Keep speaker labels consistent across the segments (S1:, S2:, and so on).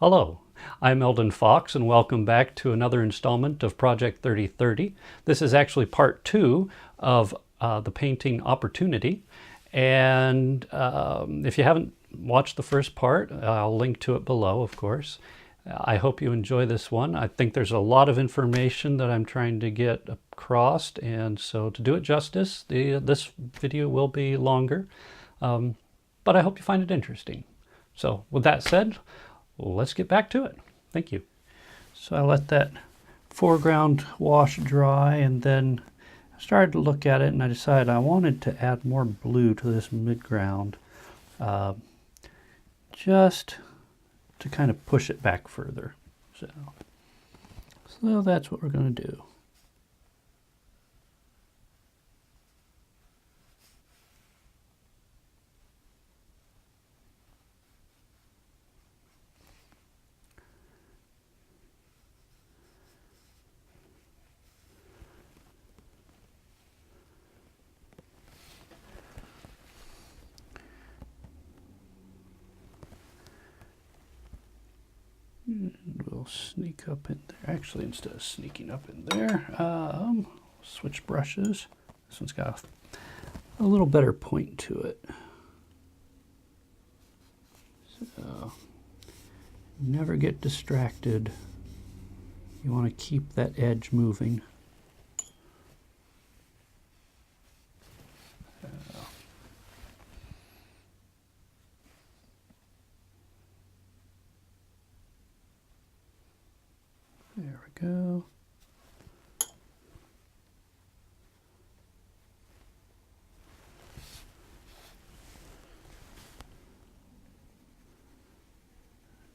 S1: Hello, I'm Eldon Fox and welcome back to another installment of Project 3030. This is actually part two of the painting Opportunity. And if you haven't watched the first part, I'll link to it below, of course. I hope you enjoy this one. I think there's a lot of information that I'm trying to get across, and so to do it justice, this video will be longer, but I hope you find it interesting. So with that said, let's get back to it. Thank you. So I let that foreground wash dry, and then I started to look at it, and I decided I wanted to add more blue to this midground, just to kind of push it back further. So that's what we're going to do. And we'll sneak up in there. Actually, instead of sneaking up in there, switch brushes. This one's got a little better point to it. So never get distracted. You want to keep that edge moving. There we go.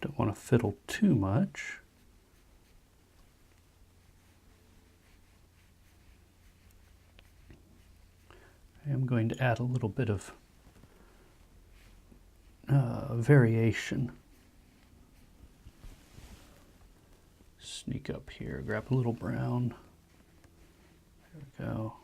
S1: Don't want to fiddle too much. I am going to add a little bit of variation. Sneak up here, grab a little brown. There we go.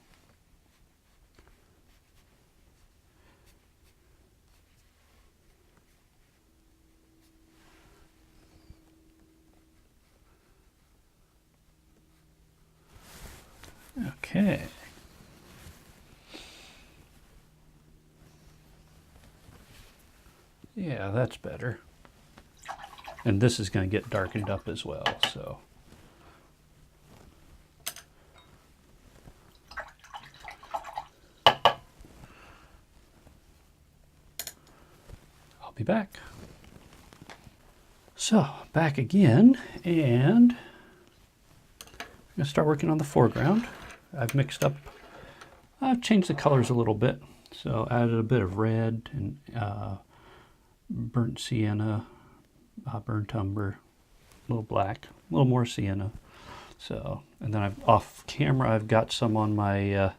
S1: Okay. Yeah, that's better. And this is going to get darkened up as well, so. I'll be back. So, back again, and I'm going to start working on the foreground. I've changed the colors a little bit. So, added a bit of red and burnt sienna, burnt umber, a little black, a little more sienna. So, and then off camera, I've got some on my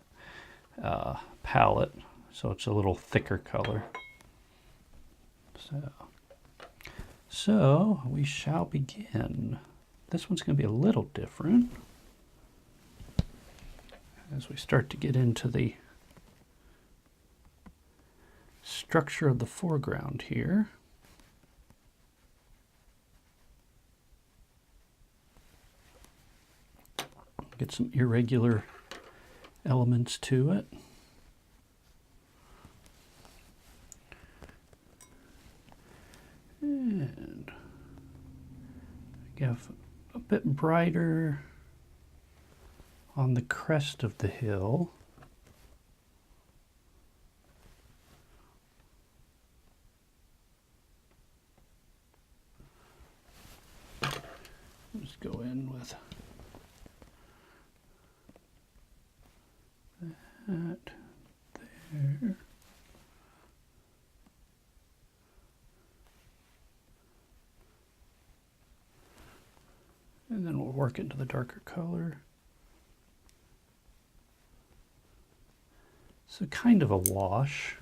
S1: palette, so it's a little thicker color. So we shall begin. This one's going to be a little different as we start to get into the structure of the foreground here. Get some irregular elements to it. And have a bit brighter on the crest of the hill. Just go in with that there. And then we'll work into the darker color. So kind of a wash.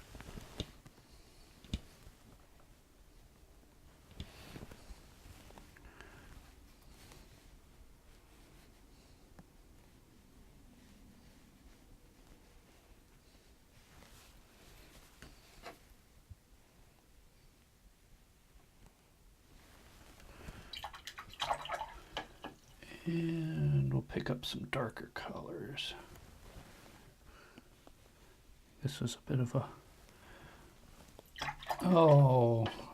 S1: And we'll pick up some darker colors. This is a bit of a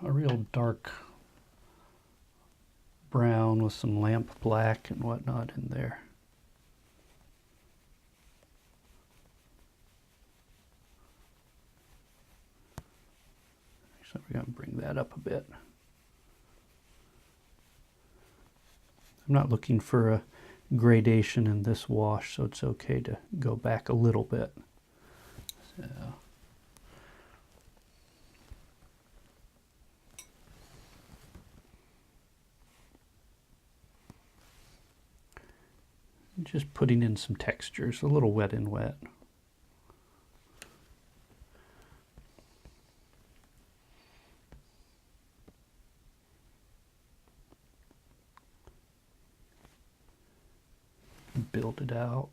S1: real dark brown with some lamp black and whatnot in there. So we're going to bring that up a bit. I'm not looking for a gradation in this wash, so it's okay to go back a little bit. So. Just putting in some textures, a little wet and wet. Build it out.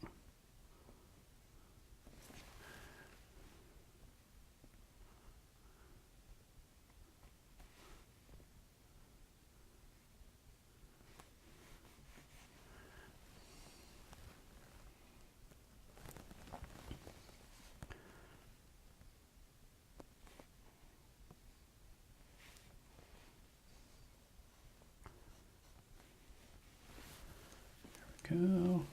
S1: There we go.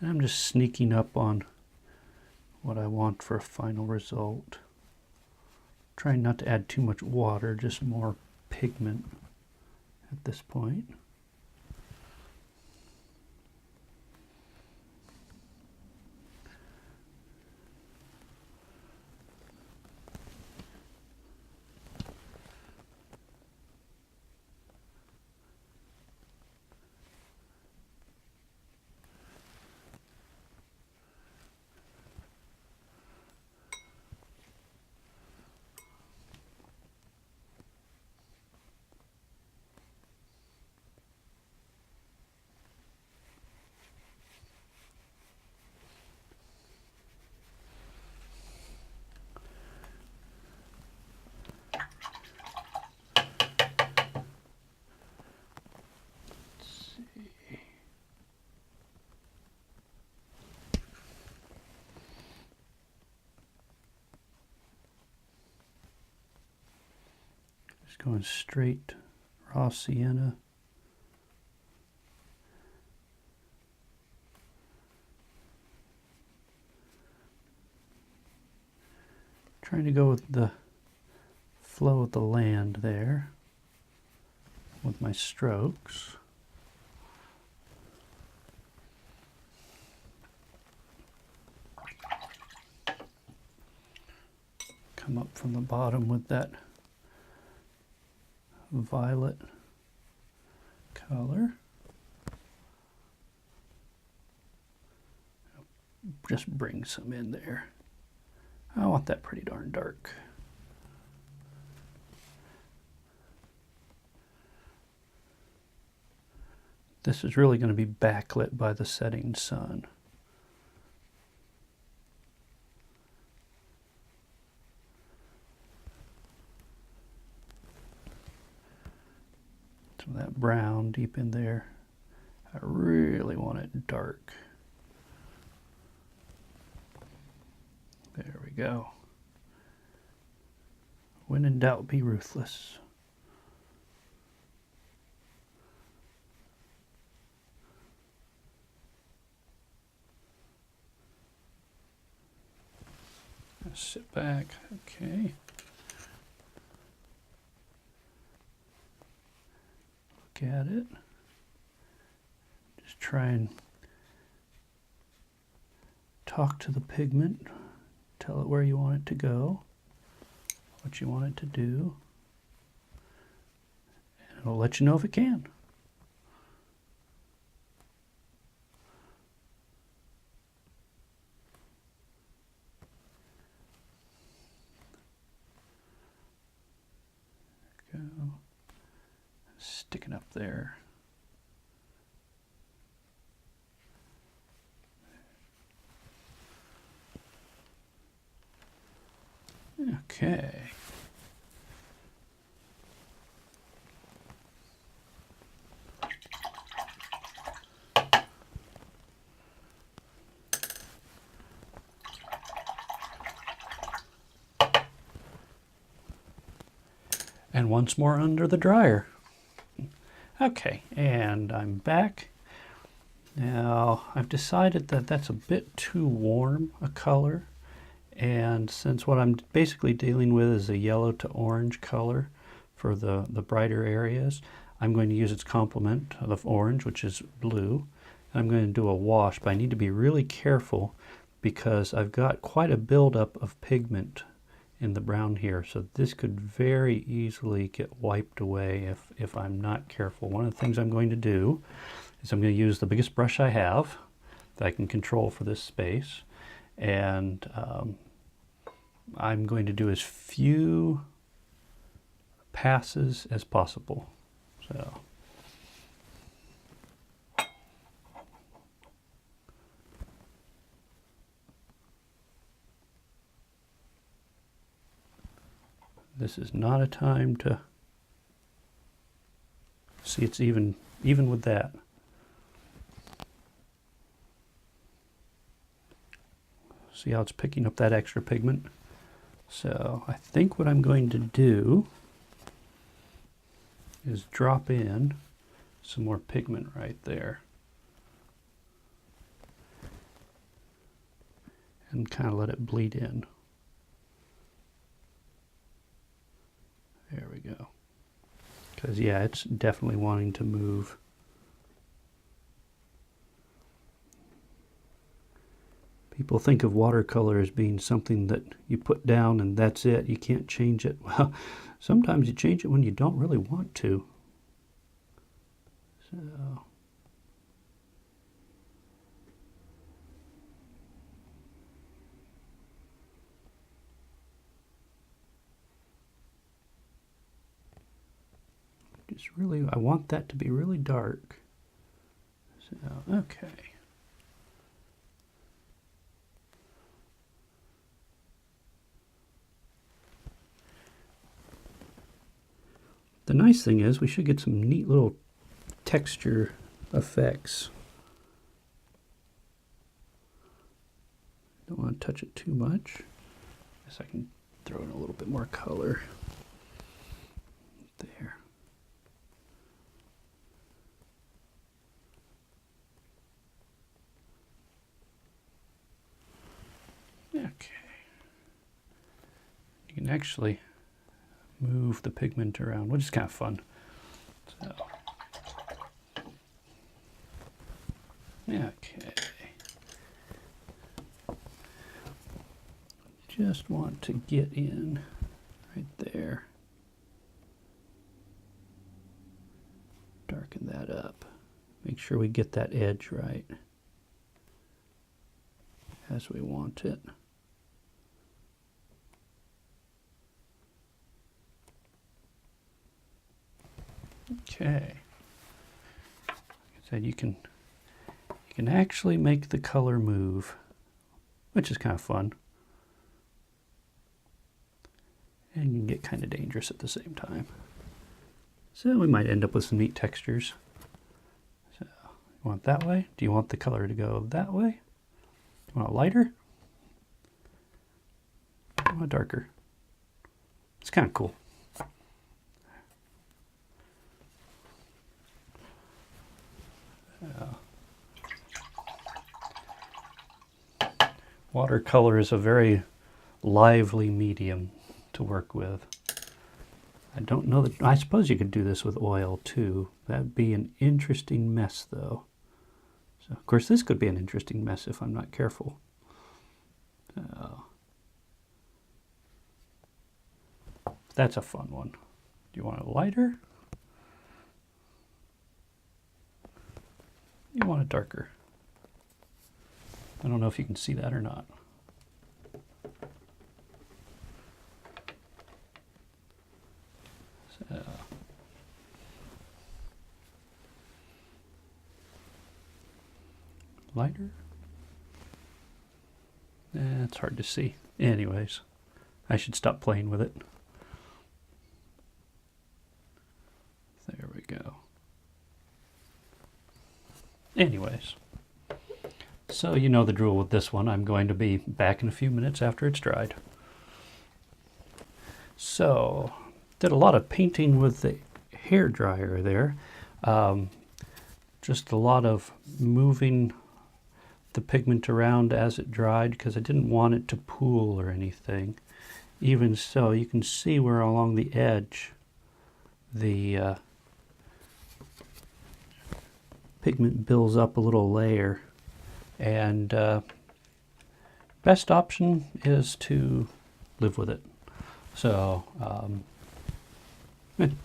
S1: And I'm just sneaking up on what I want for a final result. Trying not to add too much water, just more pigment at this point. Just going straight raw sienna. Trying to go with the flow of the land there with my strokes. Come up from the bottom with that violet color. Just bring some in there. I want that pretty darn dark. This is really going to be backlit by the setting sun. So that brown deep in there, I really want it dark. There we go. When in doubt, be ruthless. Sit back, okay. Look at it. Just try and talk to the pigment. Tell it where you want it to go, what you want it to do. I'll let you know if it can. Go. Sticking up there. Okay. And once more under the dryer. Okay, and I'm back. Now, I've decided that that's a bit too warm a color. And since what I'm basically dealing with is a yellow to orange color for the brighter areas, I'm going to use its complement of orange, which is blue. And I'm going to do a wash, but I need to be really careful because I've got quite a buildup of pigment in the brown here. So this could very easily get wiped away if I'm not careful. One of the things I'm going to do is I'm going to use the biggest brush I have that I can control for this space. And I'm going to do as few passes as possible. So this is not a time to see. It's even with that. See how it's picking up that extra pigment? So I think what I'm going to do is drop in some more pigment right there. And kind of let it bleed in. There we go. Because yeah, it's definitely wanting to move. People think of watercolor as being something that you put down and that's it. You can't change it. Well, sometimes you change it when you don't really want to. So just really, I want that to be really dark. So, okay. The nice thing is we should get some neat little texture effects. Don't want to touch it too much. Guess I can throw in a little bit more color there. Okay. You can actually move the pigment around, which is kind of fun. So, okay. Just want to get in right there. Darken that up. Make sure we get that edge right as we want it. Okay. Like I said, you can actually make the color move, which is kind of fun. And you can get kind of dangerous at the same time. So we might end up with some neat textures. So you want it that way? Do you want the color to go that way? You want it lighter? You want it darker? It's kind of cool. Watercolor is a very lively medium to work with. I don't know that, I suppose you could do this with oil too. That'd be an interesting mess though. So of course this could be an interesting mess if I'm not careful. That's a fun one. Do you want it lighter? want it darker. I don't know if you can see that or not. So, lighter? It's hard to see. Anyways, I should stop playing with it. There we go. Anyways, so you know the drill with this one. I'm going to be back in a few minutes after it's dried. So, did a lot of painting with the hair dryer there. Just a lot of moving the pigment around as it dried because I didn't want it to pool or anything. Even so, you can see where along the edge the pigment builds up a little layer, and best option is to live with it. So, and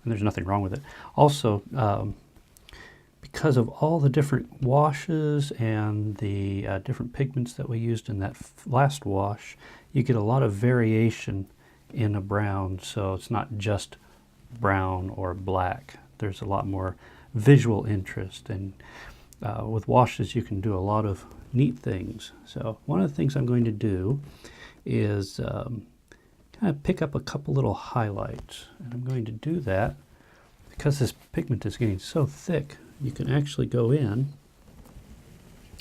S1: there's nothing wrong with it. Also, because of all the different washes and the different pigments that we used in that last wash, you get a lot of variation in a brown. So it's not just brown or black. There's a lot more visual interest, and with washes you can do a lot of neat things. So one of the things I'm going to do is kind of pick up a couple little highlights, and I'm going to do that because this pigment is getting so thick. You can actually go in,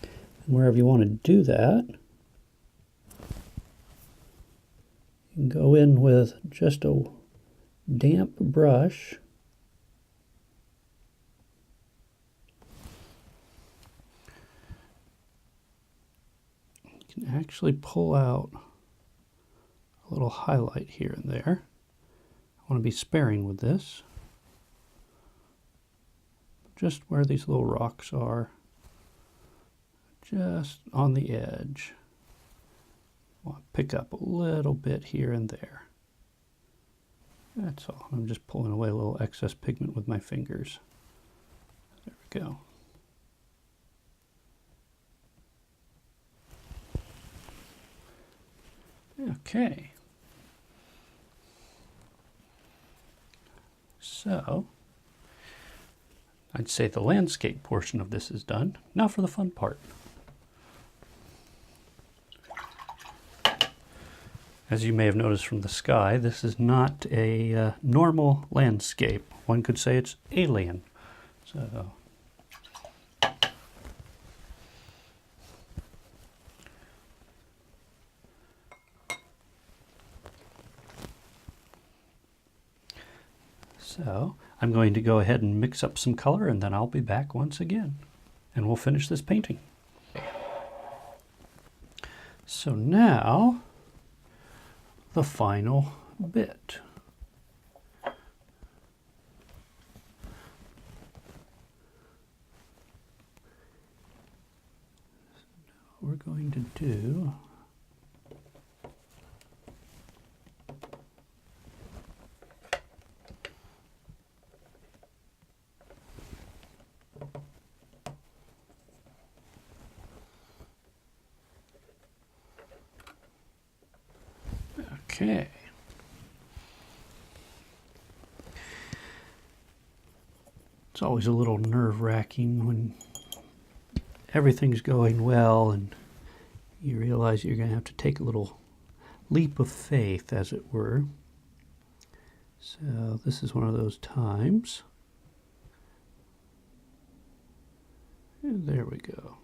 S1: and wherever you want to do that, you can go in with just a damp brush. You can actually pull out a little highlight here and there. I want to be sparing with this. Just where these little rocks are, just on the edge. I'll pick up a little bit here and there. That's all. I'm just pulling away a little excess pigment with my fingers. There we go. Okay. So, I'd say the landscape portion of this is done. Now for the fun part. As you may have noticed from the sky, this is not a normal landscape. One could say it's alien. So I'm going to go ahead and mix up some color, and then I'll be back once again, and we'll finish this painting. So now, the final bit. What we're going to do, okay. It's always a little nerve-wracking when everything's going well and you realize you're going to have to take a little leap of faith, as it were. So this is one of those times. And there we go.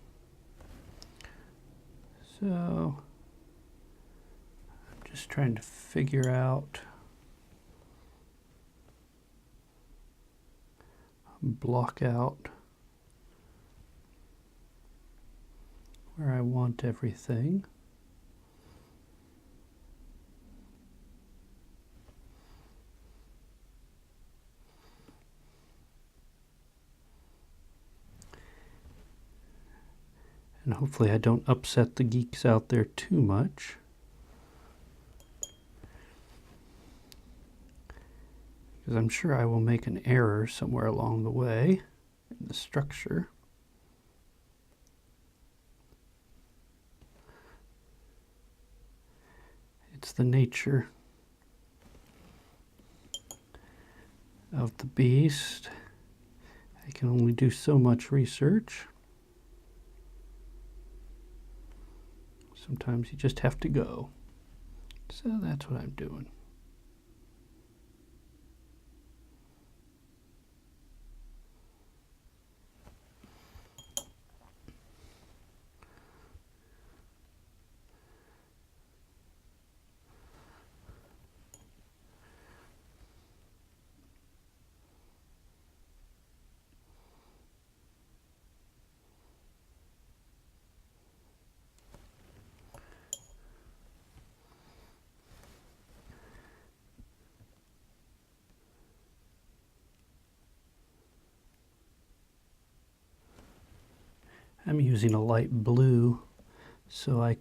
S1: So I'm just trying to figure out, block out where I want everything. And hopefully I don't upset the geeks out there too much. Because I'm sure I will make an error somewhere along the way in the structure. It's the nature of the beast. I can only do so much research. Sometimes you just have to go. So that's what I'm doing. I'm using a light blue so I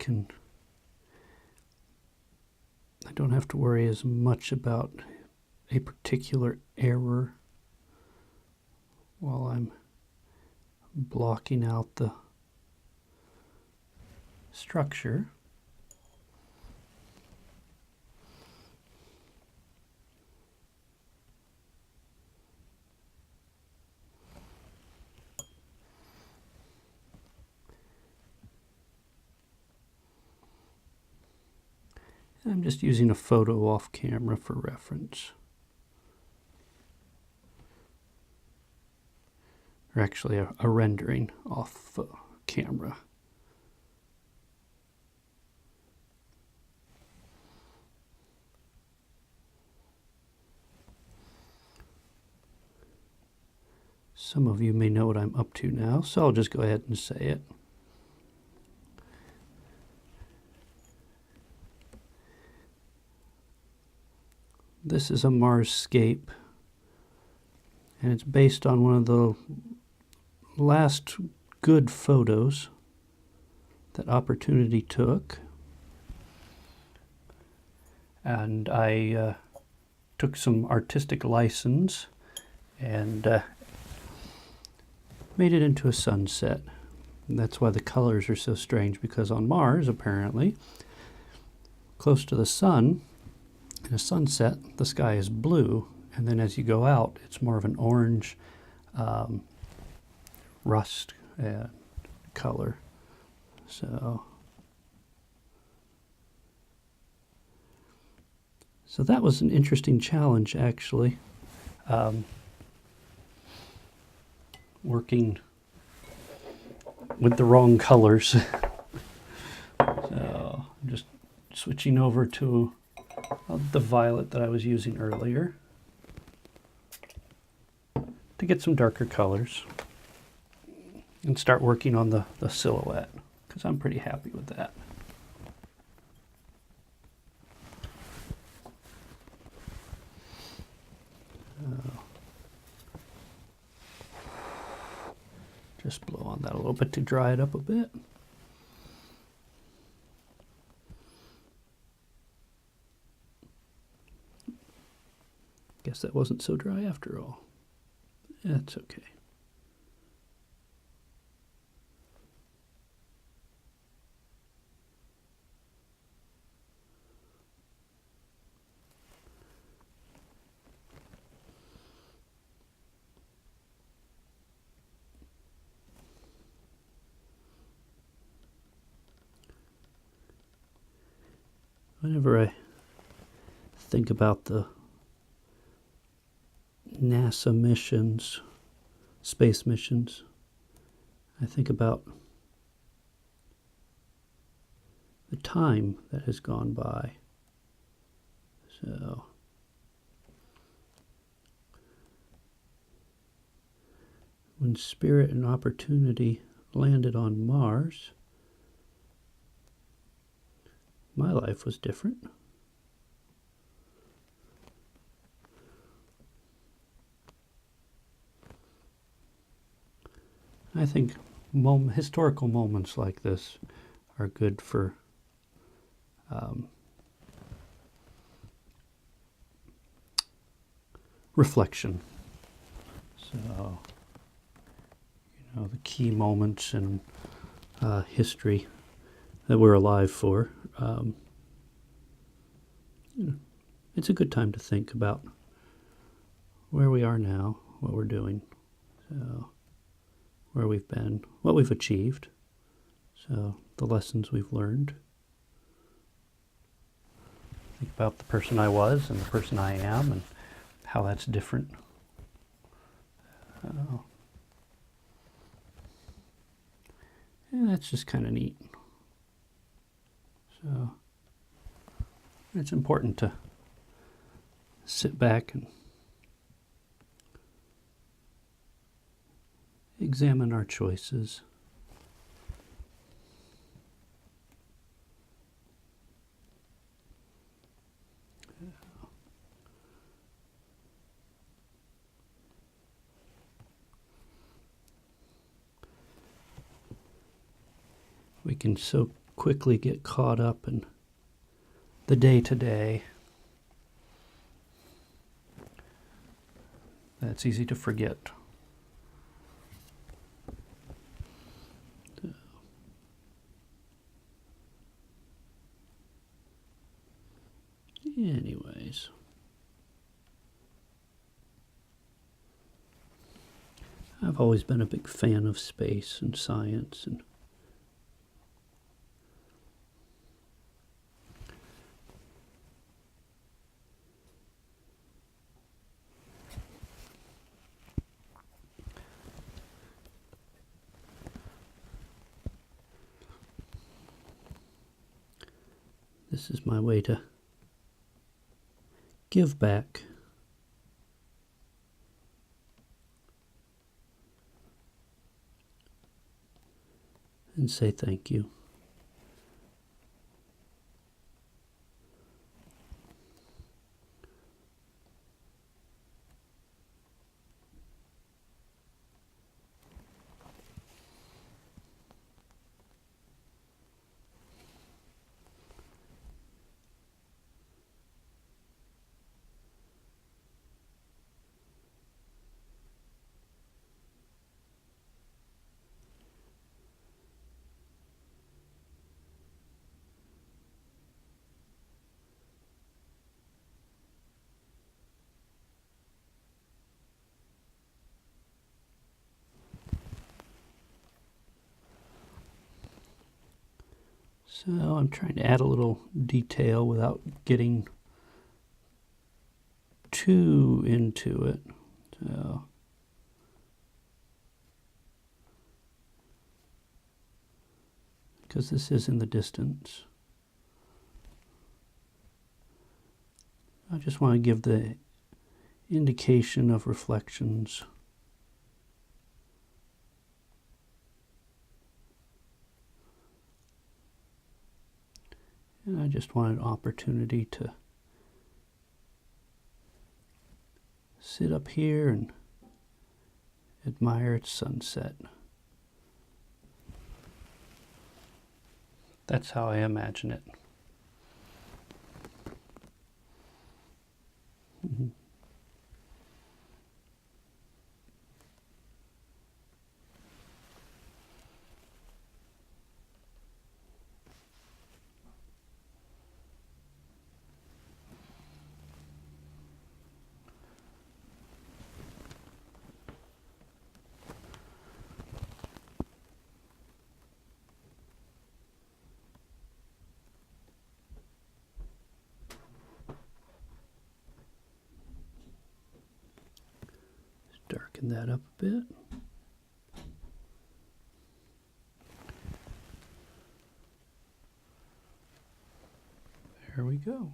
S1: don't have to worry as much about a particular error while I'm blocking out the structure. I'm just using a photo off camera for reference. Or actually a rendering off camera. Some of you may know what I'm up to now, so I'll just go ahead and say it. This is a Marsscape, and it's based on one of the last good photos that Opportunity took. And I took some artistic license and made it into a sunset. And that's why the colors are so strange, because on Mars, apparently, close to the sun, in a sunset, the sky is blue, and then as you go out, it's more of an orange rust color. So that was an interesting challenge, actually. Working with the wrong colors. So I'm just switching over to the violet that I was using earlier to get some darker colors and start working on the silhouette, because I'm pretty happy with that. Just blow on that a little bit to dry it up a bit. Guess that wasn't so dry after all. That's okay. Whenever I think about the NASA missions, space missions, I think about the time that has gone by. So when Spirit and Opportunity landed on Mars, my life was different. I think historical moments like this are good for reflection. So, the key moments in history that we're alive for. it's a good time to think about where we are now, what we're doing, so where we've been, what we've achieved, so the lessons we've learned. Think about the person I was and the person I am and how that's different. And that's just kind of neat. So it's important to sit back and examine our choices. We can so quickly get caught up in the day-to-day. That's easy to forget. Anyways, I've always been a big fan of space and science, and this is my way to give back. And say thank you. So I'm trying to add a little detail without getting too into it. So because this is in the distance, I just want to give the indication of reflections. And I just want an opportunity to sit up here and admire its sunset. That's how I imagine it. Darken that up a bit. There we go.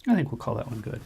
S1: I think we'll call that one good.